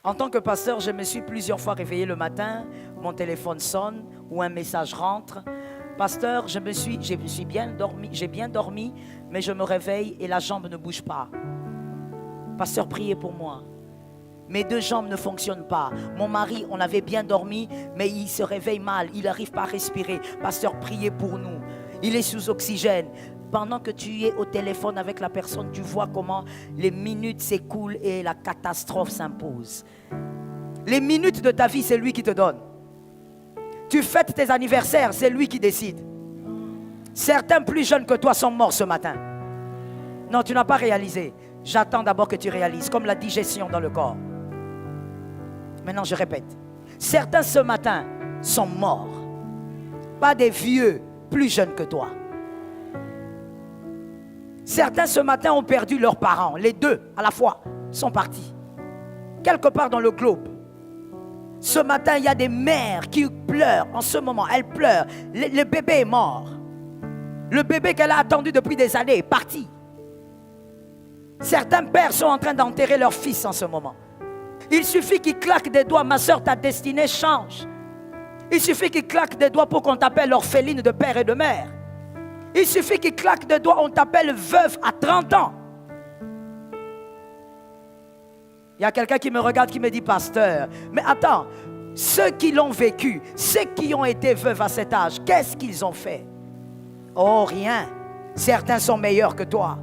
En tant que pasteur, je me suis plusieurs fois réveillé le matin, mon téléphone sonne ou un message rentre. Pasteur, j'ai bien dormi, mais je me réveille et la jambe ne bouge pas. Pasteur, priez pour moi. Mes deux jambes ne fonctionnent pas. Mon mari, on avait bien dormi, mais il se réveille mal, il n'arrive pas à respirer. Pasteur, priez pour nous. Il est sous oxygène. Pendant que tu es au téléphone avec la personne, tu vois comment les minutes s'écoulent et la catastrophe s'impose. Les minutes de ta vie, c'est lui qui te donne. Tu fêtes tes anniversaires, c'est lui qui décide. Certains plus jeunes que toi sont morts ce matin. Non, tu n'as pas réalisé. J'attends d'abord que tu réalises, comme la digestion dans le corps. Maintenant, je répète. Certains ce matin sont morts. Pas des vieux, plus jeunes que toi. Certains ce matin ont perdu leurs parents. Les deux à la fois sont partis. Quelque part dans le globe. Ce matin, il y a des mères qui pleurent. En ce moment, elles pleurent. Le bébé est mort. Le bébé qu'elle a attendu depuis des années est parti. Certains pères sont en train d'enterrer leur fils en ce moment. Il suffit qu'ils claquent des doigts. Ma soeur, ta destinée change. Il suffit qu'ils claquent des doigts pour qu'on t'appelle orpheline de père et de mère. Il suffit qu'ils claquent des doigts, on t'appelle veuve à 30 ans. Il y a quelqu'un qui me regarde, qui me dit, pasteur, mais attends, ceux qui l'ont vécu, ceux qui ont été veuves à cet âge, qu'est-ce qu'ils ont fait? Oh, rien. Certains sont meilleurs que toi.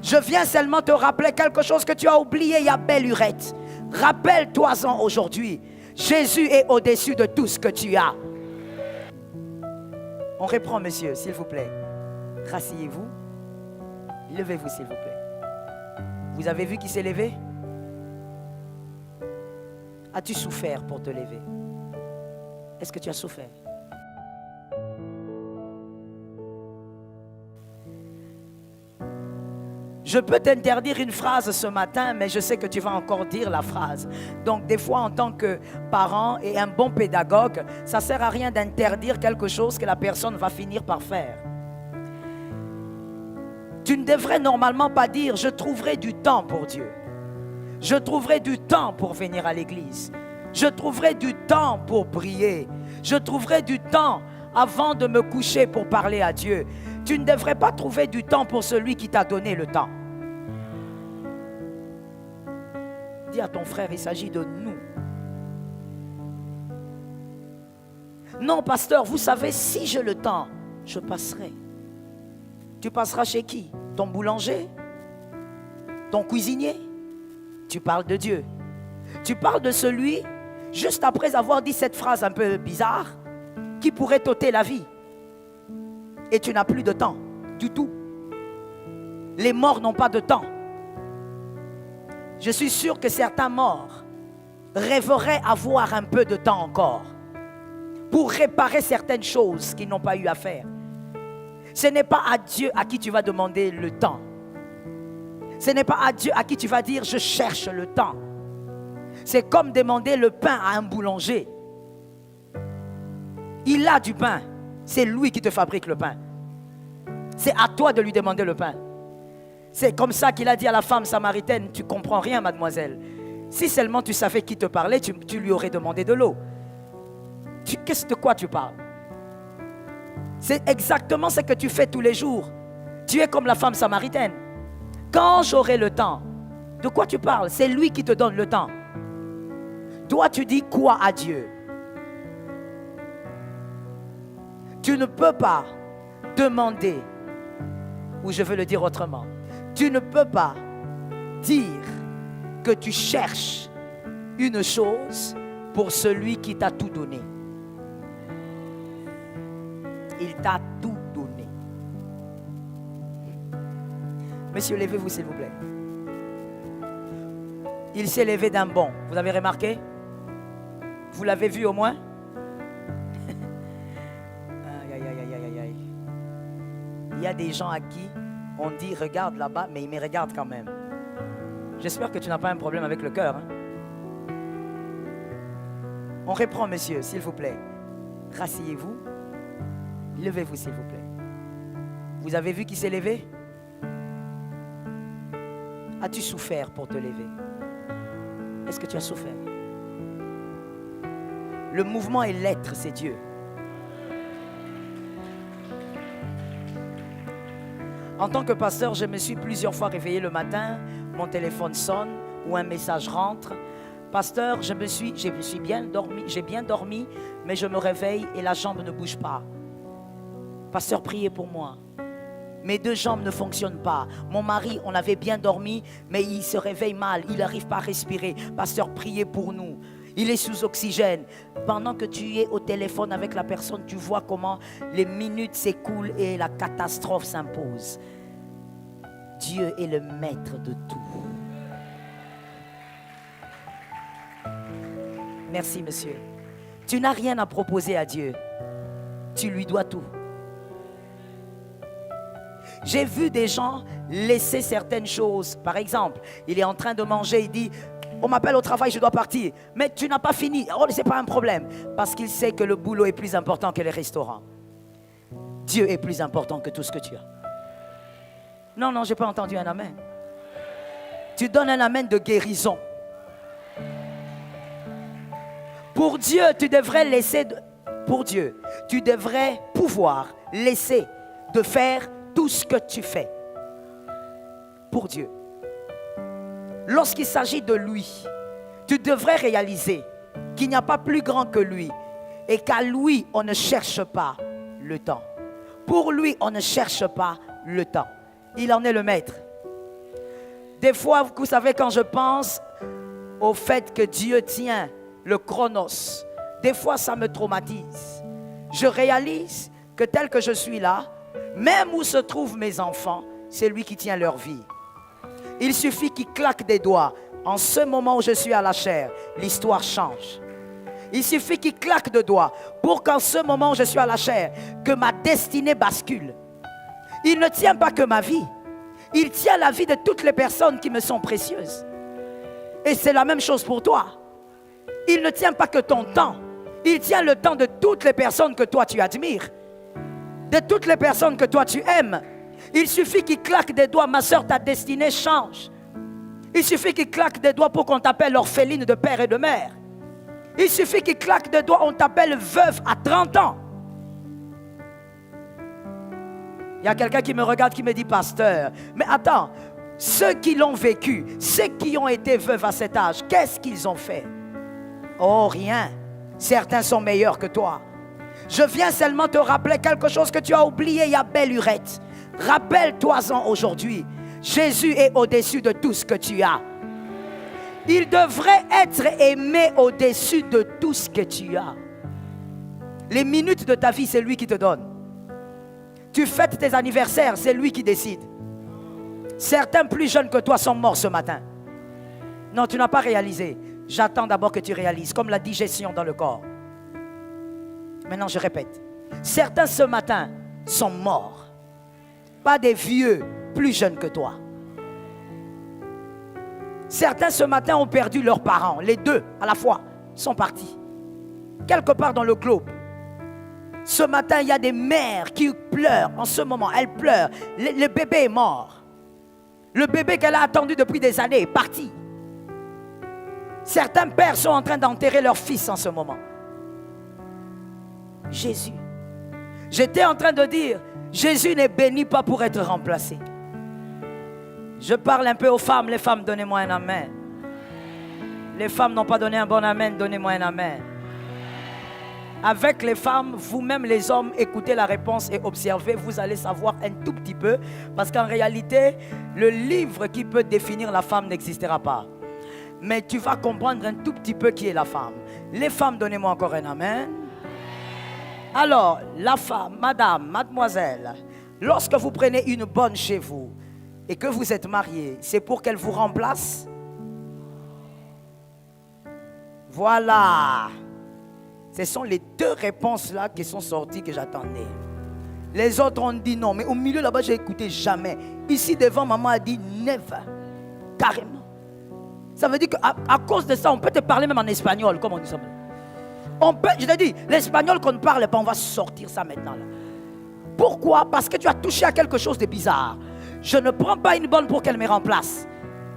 Je viens seulement te rappeler quelque chose que tu as oublié, il y a belle lurette. Rappelle-toi-en aujourd'hui. Jésus est au-dessus de tout ce que tu as. On reprend, monsieur, s'il vous plaît. Rasseyez-vous. Levez-vous, s'il vous plaît. Vous avez vu qui s'est levé? As-tu souffert pour te lever? Est-ce que tu as souffert? Je peux t'interdire une phrase ce matin, mais je sais que tu vas encore dire la phrase. Donc des fois, en tant que parent et un bon pédagogue, ça ne sert à rien d'interdire quelque chose que la personne va finir par faire. Tu ne devrais normalement pas dire « je trouverai du temps pour Dieu ». Je trouverai du temps pour venir à l'église. Je trouverai du temps pour prier. Je trouverai du temps avant de me coucher pour parler à Dieu. Tu ne devrais pas trouver du temps pour celui qui t'a donné le temps. Dis à ton frère, il s'agit de nous. Non, pasteur, vous savez, si j'ai le temps, je passerai. Tu passeras chez qui? Ton boulanger? Ton cuisinier? Tu parles de Dieu. Tu parles de celui, juste après avoir dit cette phrase un peu bizarre, qui pourrait t'ôter la vie. Et tu n'as plus de temps du tout. Les morts n'ont pas de temps. Je suis sûr que certains morts rêveraient avoir un peu de temps encore pour réparer certaines choses qu'ils n'ont pas eu à faire. Ce n'est pas à Dieu à qui tu vas demander le temps. Ce n'est pas à Dieu à qui tu vas dire je cherche le temps. C'est comme demander le pain à un boulanger. Il a du pain. C'est lui qui te fabrique le pain. C'est à toi de lui demander le pain. C'est comme ça qu'il a dit à la femme samaritaine, tu ne comprends rien, mademoiselle. Si seulement tu savais qui te parlait, tu lui aurais demandé de l'eau. De quoi tu parles? C'est exactement ce que tu fais tous les jours. Tu es comme la femme samaritaine. Quand j'aurai le temps, de quoi tu parles? C'est lui qui te donne le temps. Toi, tu dis quoi à Dieu? Tu ne peux pas demander, ou je veux le dire autrement, tu ne peux pas dire que tu cherches une chose pour celui qui t'a tout donné. Il t'a tout donné. Monsieur, levez-vous s'il vous plaît. Il s'est levé d'un bond. Vous avez remarqué? Vous l'avez vu au moins? Il y a des gens à qui on dit regarde là-bas, mais ils me regardent quand même. J'espère que tu n'as pas un problème avec le cœur. Hein? On reprend, monsieur, s'il vous plaît. Rasseyez-vous. Levez-vous, s'il vous plaît. Vous avez vu qui s'est levé? As-tu souffert pour te lever? Est-ce que tu as souffert? Le mouvement et l'être, c'est Dieu. En tant que pasteur, je me suis plusieurs fois réveillé le matin, mon téléphone sonne ou un message rentre. Pasteur, j'ai bien dormi, mais je me réveille et la jambe ne bouge pas. Pasteur, priez pour moi. Mes 2 jambes ne fonctionnent pas. Mon mari, on avait bien dormi, mais il se réveille mal, il n'arrive pas à respirer. Pasteur, priez pour nous. Il est sous oxygène. Pendant que tu es au téléphone avec la personne, tu vois comment les minutes s'écoulent et la catastrophe s'impose. Dieu est le maître de tout. Merci, monsieur. Tu n'as rien à proposer à Dieu. Tu lui dois tout. J'ai vu des gens laisser certaines choses. Par exemple, il est en train de manger, il dit... On m'appelle au travail, je dois partir. Mais tu n'as pas fini. Oh, ce n'est pas un problème. Parce qu'il sait que le boulot est plus important que les restaurants. Dieu est plus important que tout ce que tu as. Non, je n'ai pas entendu un amen. Tu donnes un amen de guérison. Pour Dieu, tu devrais laisser... Pour Dieu, tu devrais pouvoir laisser de faire tout ce que tu fais. Pour Dieu. Lorsqu'il s'agit de lui, tu devrais réaliser qu'il n'y a pas plus grand que lui et qu'à lui, on ne cherche pas le temps. Pour lui, on ne cherche pas le temps. Il en est le maître. Des fois, vous savez, quand je pense au fait que Dieu tient le chronos, des fois, ça me traumatise. Je réalise que tel que je suis là, même où se trouvent mes enfants, c'est lui qui tient leur vie. Il suffit qu'il claque des doigts. En ce moment où je suis à la chair, l'histoire change. Il suffit qu'il claque des doigts pour qu'en ce moment où je suis à la chair, que ma destinée bascule. Il ne tient pas que ma vie. Il tient la vie de toutes les personnes qui me sont précieuses. Et c'est la même chose pour toi. Il ne tient pas que ton temps. Il tient le temps de toutes les personnes que toi tu admires. De toutes les personnes que toi tu aimes. Il suffit qu'il claque des doigts, ma soeur, ta destinée change. Il suffit qu'il claque des doigts pour qu'on t'appelle orpheline de père et de mère. Il suffit qu'il claque des doigts, on t'appelle veuve à 30 ans. Il y a quelqu'un qui me regarde, qui me dit, pasteur, mais attends, ceux qui l'ont vécu, ceux qui ont été veuves à cet âge, qu'est-ce qu'ils ont fait? Oh, rien. Certains sont meilleurs que toi. Je viens seulement te rappeler quelque chose que tu as oublié il y a belle lurette. Rappelle-toi-en aujourd'hui. Jésus est au-dessus de tout ce que tu as. Il devrait être aimé au-dessus de tout ce que tu as. Les minutes de ta vie, c'est lui qui te donne. Tu fêtes tes anniversaires, c'est lui qui décide. Certains plus jeunes que toi sont morts ce matin. Non, tu n'as pas réalisé. J'attends d'abord que tu réalises, comme la digestion dans le corps. Maintenant, je répète. Certains ce matin sont morts. Pas des vieux plus jeunes que toi. Certains ce matin ont perdu leurs parents. Les 2 à la fois sont partis. Quelque part dans le globe. Ce matin, il y a des mères qui pleurent. En ce moment, elles pleurent. Le bébé est mort. Le bébé qu'elle a attendu depuis des années est parti. Certains pères sont en train d'enterrer leur fils en ce moment. Jésus. J'étais en train de dire, Jésus n'est béni pas pour être remplacé. Je parle un peu aux femmes. Les femmes, donnez-moi un amen. Les femmes n'ont pas donné un bon amen, donnez-moi un amen. Avec les femmes, vous-même les hommes, écoutez la réponse et observez, vous allez savoir un tout petit peu. Parce qu'en réalité, le livre qui peut définir la femme n'existera pas. Mais tu vas comprendre un tout petit peu qui est la femme. Les femmes, donnez-moi encore un amen. Alors, la femme, madame, mademoiselle, lorsque vous prenez une bonne chez vous et que vous êtes marié, c'est pour qu'elle vous remplace? Voilà. Ce sont les 2 réponses-là qui sont sorties que j'attendais. Les autres ont dit non, mais au milieu là-bas, j'ai écouté jamais. Ici devant, maman a dit never. Carrément. Ça veut dire qu'à cause de ça, on peut te parler même en espagnol, comme on dit ça. On peut, je te dis, l'espagnol qu'on ne parle pas, on va sortir ça maintenant. Là. Pourquoi? Parce que tu as touché à quelque chose de bizarre. Je ne prends pas une bonne pour qu'elle me remplace.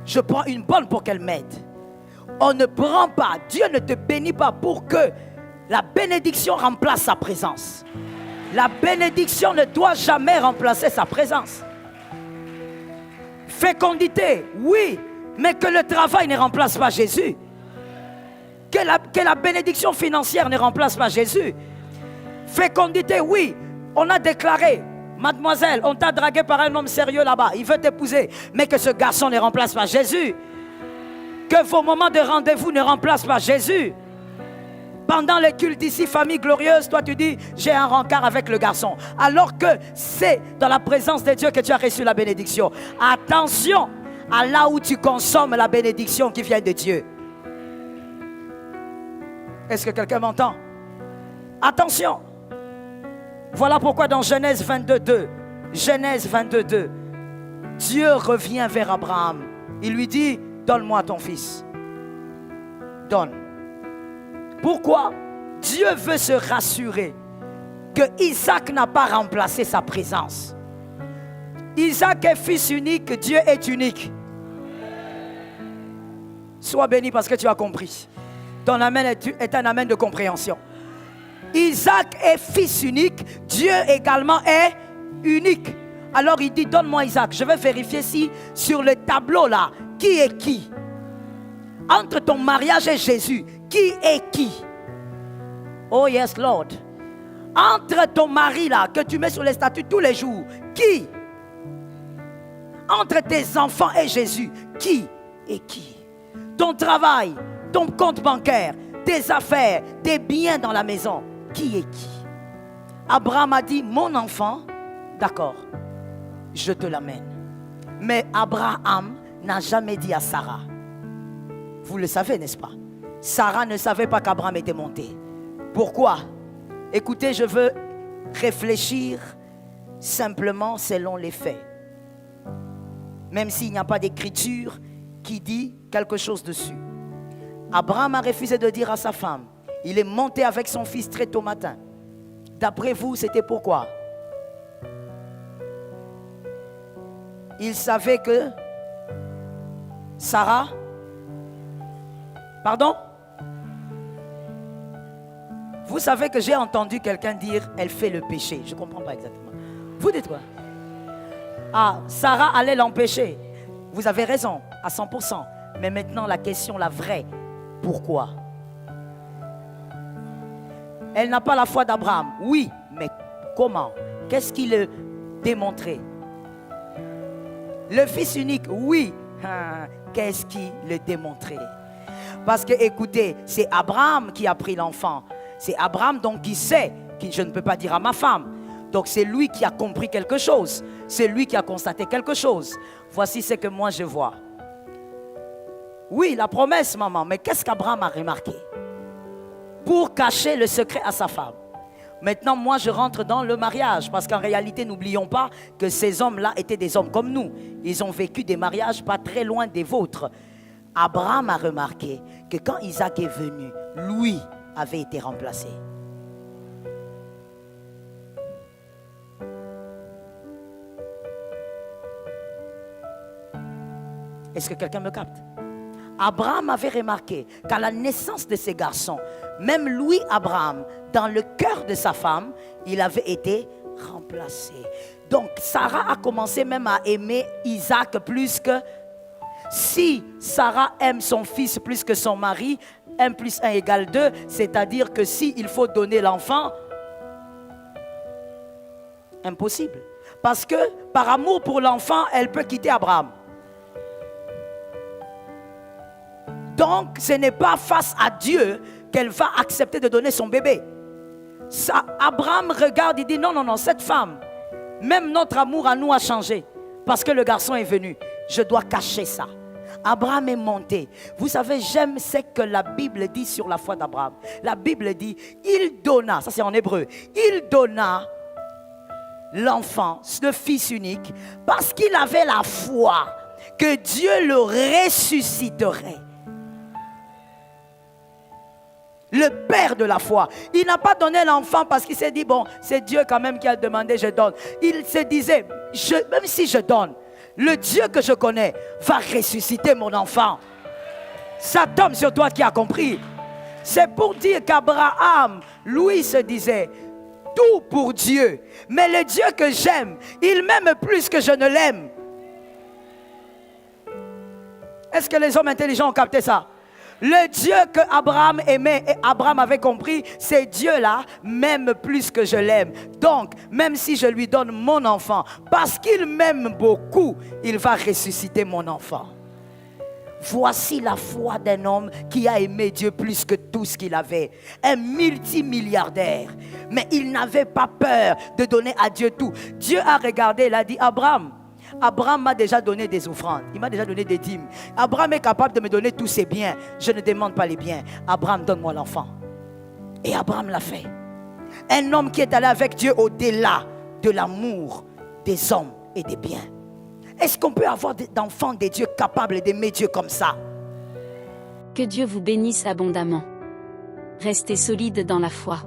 Je prends une bonne pour qu'elle m'aide. On ne prend pas, Dieu ne te bénit pas pour que la bénédiction remplace sa présence. La bénédiction ne doit jamais remplacer sa présence. Fécondité, oui, mais que le travail ne remplace pas Jésus. Que la bénédiction financière ne remplace pas Jésus. Fécondité, oui, on a déclaré, mademoiselle, on t'a dragué par un homme sérieux là-bas, il veut t'épouser, mais que ce garçon ne remplace pas Jésus. Que vos moments de rendez-vous ne remplacent pas Jésus. Pendant les cultes ici, famille glorieuse, toi tu dis, j'ai un rencard avec le garçon. Alors que c'est dans la présence de Dieu que tu as reçu la bénédiction. Attention à là où tu consommes la bénédiction qui vient de Dieu. Est-ce que quelqu'un m'entend? Attention. Voilà pourquoi dans Genèse 22:2, Genèse 22:2, Dieu revient vers Abraham. Il lui dit, donne-moi ton fils. Donne. Pourquoi? Dieu veut se rassurer que Isaac n'a pas remplacé sa présence. Isaac est fils unique, Dieu est unique. Sois béni parce que tu as compris. Ton amen est un amen de compréhension. Isaac est fils unique, Dieu également est unique. Alors il dit, donne-moi Isaac. Je vais vérifier si sur le tableau là, qui est qui? Entre ton mariage et Jésus, qui est qui? Oh yes Lord. Entre ton mari là, que tu mets sur les statuts tous les jours, qui? Entre tes enfants et Jésus, qui est qui? Ton travail, ton compte bancaire, tes affaires, tes biens dans la maison, qui est qui? Abraham a dit, mon enfant, d'accord, je te l'amène. Mais Abraham n'a jamais dit à Sarah. Vous le savez, n'est-ce pas? Sarah ne savait pas qu'Abraham était monté. Pourquoi? Écoutez, je veux réfléchir simplement selon les faits. Même s'il n'y a pas d'écriture qui dit quelque chose dessus. Abraham a refusé de dire à sa femme. Il est monté avec son fils très tôt matin. D'après vous, c'était pourquoi? Il savait que Sarah... Pardon? Vous savez que j'ai entendu quelqu'un dire elle fait le péché. Je ne comprends pas exactement. Vous dites quoi? Ah, Sarah allait l'empêcher. Vous avez raison, à 100%. Mais maintenant, la question, la vraie, pourquoi? Elle n'a pas la foi d'Abraham. Oui, mais comment? Qu'est-ce qui le démontrait? Le fils unique, oui. Qu'est-ce qui le démontrait? Parce que, écoutez, c'est Abraham qui a pris l'enfant. C'est Abraham donc qui sait, que je ne peux pas dire à ma femme. Donc c'est lui qui a compris quelque chose. C'est lui qui a constaté quelque chose. Voici ce que moi je vois. Oui, la promesse, maman, mais qu'est-ce qu'Abraham a remarqué? Pour cacher le secret à sa femme. Maintenant, moi, je rentre dans le mariage. Parce qu'en réalité, n'oublions pas que ces hommes-là étaient des hommes comme nous. Ils ont vécu des mariages pas très loin des vôtres. Abraham a remarqué que quand Isaac est venu, lui avait été remplacé. Est-ce que quelqu'un me capte? Abraham avait remarqué qu'à la naissance de ces garçons, même lui, Abraham, dans le cœur de sa femme, il avait été remplacé. Donc, Sarah a commencé même à aimer Isaac plus que... Si Sarah aime son fils plus que son mari, 1 plus 1 égale 2, c'est-à-dire que s'il faut donner l'enfant, impossible. Parce que par amour pour l'enfant, elle peut quitter Abraham. Donc, ce n'est pas face à Dieu qu'elle va accepter de donner son bébé. Ça, Abraham regarde et dit, non, non, non, cette femme, même notre amour à nous a changé. Parce que le garçon est venu. Je dois cacher ça. Abraham est monté. Vous savez, j'aime ce que la Bible dit sur la foi d'Abraham. La Bible dit, il donna, ça c'est en hébreu, il donna l'enfant, le fils unique, parce qu'il avait la foi que Dieu le ressusciterait. Le père de la foi. Il n'a pas donné l'enfant parce qu'il s'est dit, bon, c'est Dieu quand même qui a demandé, je donne. Il se disait, même si je donne, le Dieu que je connais va ressusciter mon enfant. Ça tombe sur toi qui as compris. C'est pour dire qu'Abraham, lui, se disait, tout pour Dieu. Mais le Dieu que j'aime, il m'aime plus que je ne l'aime. Est-ce que les hommes intelligents ont capté ça? Le Dieu que Abraham aimait et Abraham avait compris, c'est Dieu-là m'aime plus que je l'aime. Donc, même si je lui donne mon enfant, parce qu'il m'aime beaucoup, il va ressusciter mon enfant. Voici la foi d'un homme qui a aimé Dieu plus que tout ce qu'il avait. Un multimilliardaire. Mais il n'avait pas peur de donner à Dieu tout. Dieu a regardé, il a dit, Abraham m'a déjà donné des offrandes. Il m'a déjà donné des dîmes. Abraham est capable de me donner tous ses biens. Je ne demande pas les biens. Abraham, donne-moi l'enfant. Et Abraham l'a fait. Un homme qui est allé avec Dieu au-delà de l'amour des hommes et des biens. Est-ce qu'on peut avoir d'enfants de Dieu capables d'aimer Dieu comme ça? Que Dieu vous bénisse abondamment. Restez solide dans la foi.